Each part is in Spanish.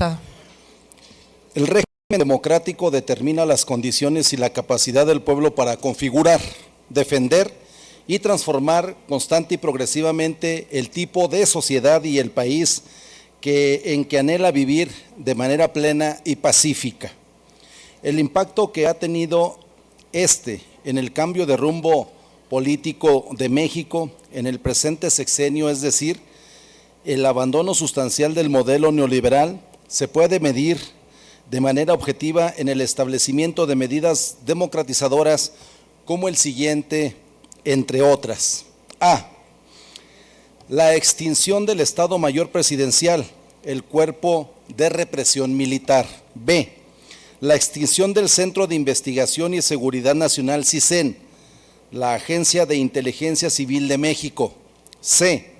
diputado. El régimen democrático determina las condiciones y la capacidad del pueblo para configurar, defender y transformar constante y progresivamente el tipo de sociedad y el país en que anhela vivir de manera plena y pacífica. El impacto que ha tenido en el cambio de rumbo político de México en el presente sexenio, es decir, el abandono sustancial del modelo neoliberal, se puede medir de manera objetiva en el establecimiento de medidas democratizadoras como el siguiente, entre otras. A. La extinción del Estado Mayor Presidencial, el cuerpo de represión militar. B. La extinción del Centro de Investigación y Seguridad Nacional CISEN, la Agencia de Inteligencia Civil de México. C.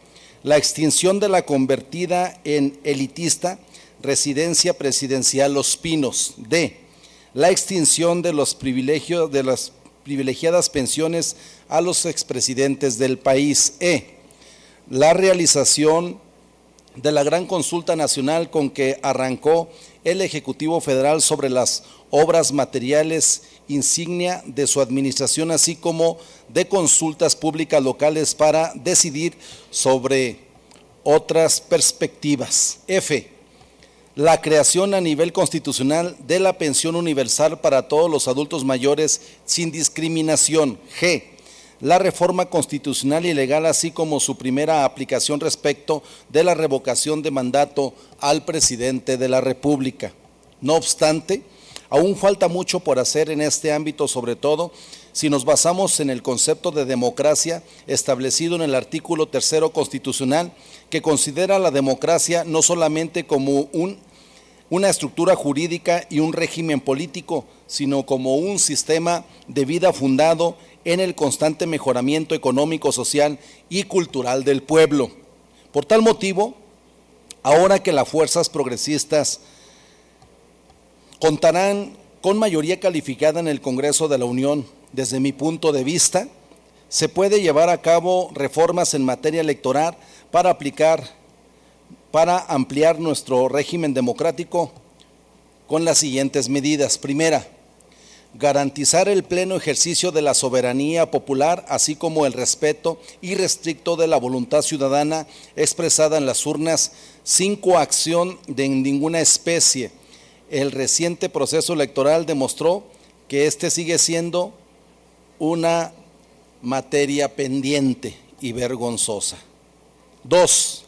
La extinción de la convertida en elitista Residencia Presidencial Los Pinos. D. La extinción de los privilegios de las privilegiadas pensiones a los expresidentes del país. E. La realización de la gran consulta nacional con que arrancó el Ejecutivo Federal sobre las obras materiales insignia de su administración, así como de consultas públicas locales para decidir sobre otras perspectivas. F. La creación a nivel constitucional de la pensión universal para todos los adultos mayores sin discriminación. G. La reforma constitucional y legal, así como su primera aplicación respecto de la revocación de mandato al presidente de la República. No obstante, aún falta mucho por hacer en este ámbito, sobre todo si nos basamos en el concepto de democracia establecido en el artículo 3 constitucional, que considera la democracia no solamente como una estructura jurídica y un régimen político, sino como un sistema de vida fundado en el constante mejoramiento económico, social y cultural del pueblo. Por tal motivo, ahora que las fuerzas progresistas contarán con mayoría calificada en el Congreso de la Unión, desde mi punto de vista, se puede llevar a cabo reformas en materia electoral para ampliar nuestro régimen democrático con las siguientes medidas. Primera, garantizar el pleno ejercicio de la soberanía popular, así como el respeto irrestricto de la voluntad ciudadana expresada en las urnas, sin coacción de ninguna especie. El reciente proceso electoral demostró que este sigue siendo una materia pendiente y vergonzosa. 2.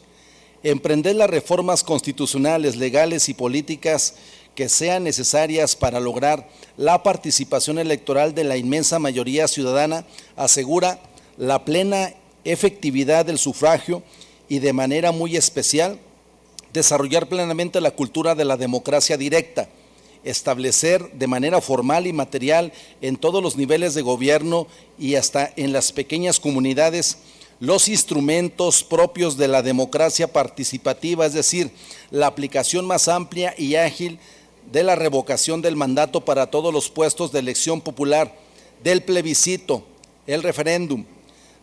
Emprender las reformas constitucionales, legales y políticas que sean necesarias para lograr la participación electoral de la inmensa mayoría ciudadana, asegura la plena efectividad del sufragio y, de manera muy especial, desarrollar plenamente la cultura de la democracia directa, establecer de manera formal y material en todos los niveles de gobierno y hasta en las pequeñas comunidades los instrumentos propios de la democracia participativa, es decir, la aplicación más amplia y ágil de la revocación del mandato para todos los puestos de elección popular, del plebiscito, el referéndum,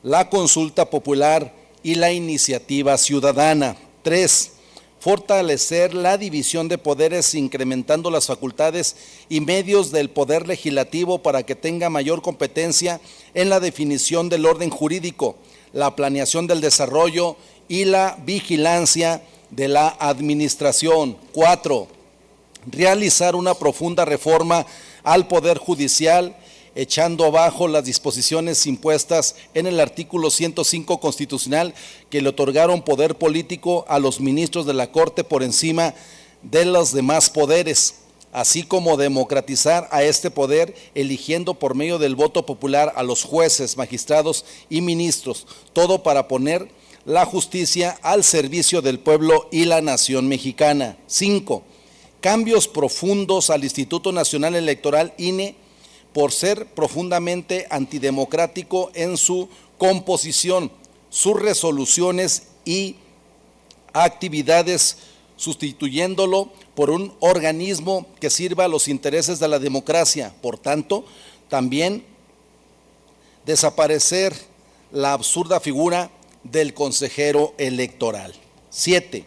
la consulta popular y la iniciativa ciudadana. 3. Fortalecer la división de poderes, incrementando las facultades y medios del poder legislativo para que tenga mayor competencia en la definición del orden jurídico, la planeación del desarrollo y la vigilancia de la administración. 4. Realizar una profunda reforma al Poder Judicial, echando abajo las disposiciones impuestas en el artículo 105 constitucional que le otorgaron poder político a los ministros de la Corte por encima de los demás poderes, así como democratizar a este poder eligiendo por medio del voto popular a los jueces, magistrados y ministros, todo para poner la justicia al servicio del pueblo y la nación mexicana. 5. Cambios profundos al Instituto Nacional Electoral INE, por ser profundamente antidemocrático en su composición, sus resoluciones y actividades, sustituyéndolo por un organismo que sirva a los intereses de la democracia. Por tanto, también desaparecer la absurda figura del consejero electoral. 7.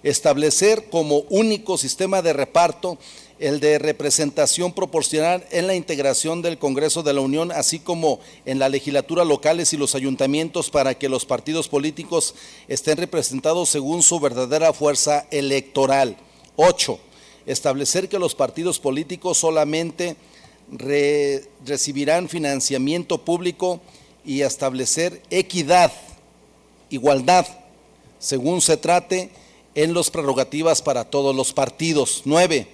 establecer como único sistema de reparto el de representación proporcional en la integración del Congreso de la Unión, así como en las legislaturas locales y los ayuntamientos, para que los partidos políticos estén representados según su verdadera fuerza electoral. 8. Establecer que los partidos políticos solamente recibirán financiamiento público y establecer equidad, igualdad, según se trate, en las prerrogativas para todos los partidos. 9.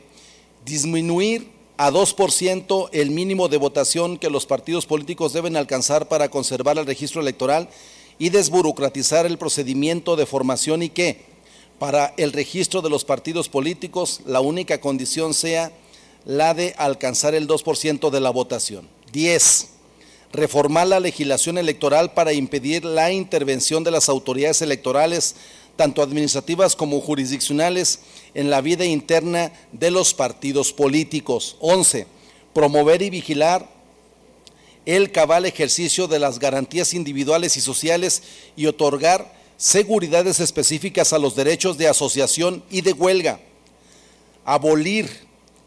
Disminuir a 2% el mínimo de votación que los partidos políticos deben alcanzar para conservar el registro electoral y desburocratizar el procedimiento de formación, y que para el registro de los partidos políticos la única condición sea la de alcanzar el 2% de la votación. 10. Reformar la legislación electoral para impedir la intervención de las autoridades electorales, tanto administrativas como jurisdiccionales, en la vida interna de los partidos políticos. 11. Promover y vigilar el cabal ejercicio de las garantías individuales y sociales y otorgar seguridades específicas a los derechos de asociación y de huelga. Abolir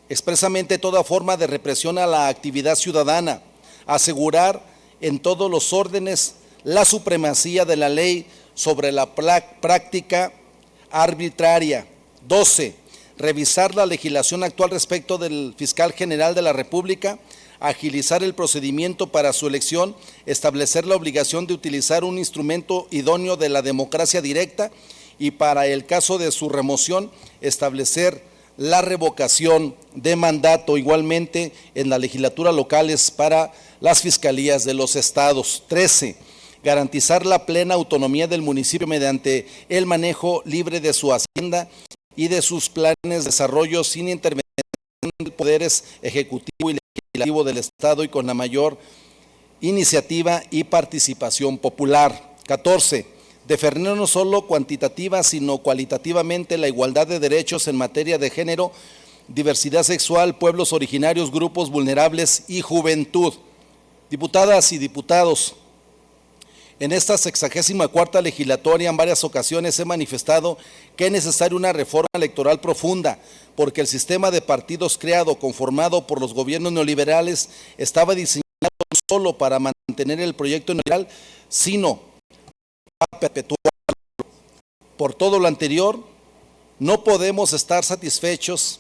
expresamente toda forma de represión a la actividad ciudadana. Asegurar en todos los órdenes la supremacía de la ley sobre la práctica arbitraria. 12. Revisar la legislación actual respecto del fiscal general de la República, agilizar el procedimiento para su elección, establecer la obligación de utilizar un instrumento idóneo de la democracia directa y, para el caso de su remoción, establecer la revocación de mandato, igualmente en las legislaturas locales para las fiscalías de los estados. 13. Garantizar la plena autonomía del municipio mediante el manejo libre de su hacienda y de sus planes de desarrollo, sin intervención de poderes ejecutivo y legislativo del Estado y con la mayor iniciativa y participación popular. 14. Defender no solo cuantitativa, sino cualitativamente la igualdad de derechos en materia de género, diversidad sexual, pueblos originarios, grupos vulnerables y juventud. Diputadas y diputados, en esta 64ª legislatura en varias ocasiones he manifestado que es necesaria una reforma electoral profunda, porque el sistema de partidos creado, conformado por los gobiernos neoliberales, estaba diseñado no solo para mantener el proyecto neoliberal, sino para perpetuarlo. Por todo lo anterior, no podemos estar satisfechos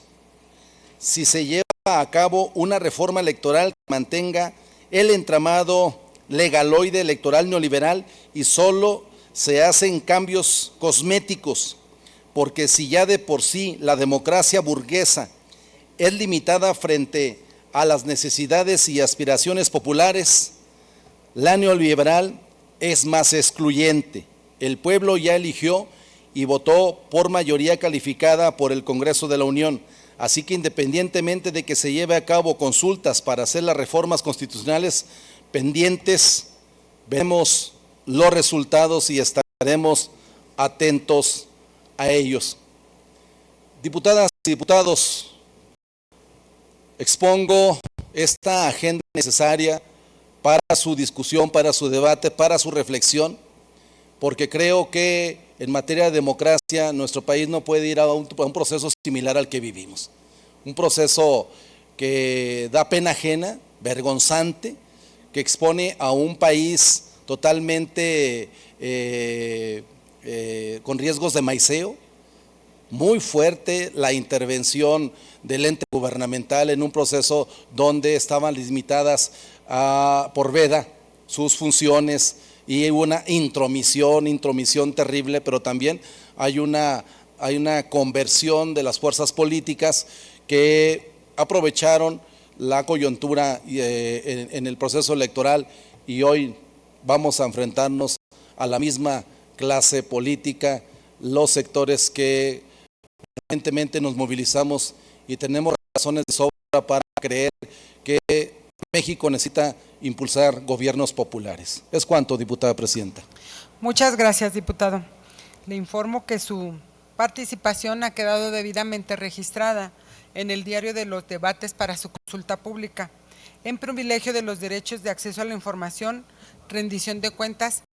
si se lleva a cabo una reforma electoral que mantenga el entramado legaloide electoral neoliberal y solo se hacen cambios cosméticos, porque si ya de por sí la democracia burguesa es limitada frente a las necesidades y aspiraciones populares, la neoliberal es más excluyente. El pueblo ya eligió y votó por mayoría calificada por el Congreso de la Unión, así que independientemente de que se lleve a cabo consultas para hacer las reformas constitucionales pendientes, veremos los resultados y estaremos atentos a ellos. Diputadas y diputados, expongo esta agenda necesaria para su discusión, para su debate, para su reflexión, porque creo que en materia de democracia nuestro país no puede ir a un proceso similar al que vivimos. Un proceso que da pena ajena, vergonzante, que expone a un país totalmente con riesgos de maiceo. Muy fuerte la intervención del ente gubernamental en un proceso donde estaban limitadas por veda sus funciones y una intromisión terrible, pero también hay una conversión de las fuerzas políticas que aprovecharon la coyuntura en el proceso electoral, y hoy vamos a enfrentarnos a la misma clase política, los sectores que permanentemente nos movilizamos y tenemos razones de sobra para creer que México necesita impulsar gobiernos populares. Es cuanto, diputada presidenta. Muchas gracias, diputado. Le informo que su participación ha quedado debidamente registrada en el diario de los debates para su consulta pública, en privilegio de los derechos de acceso a la información, rendición de cuentas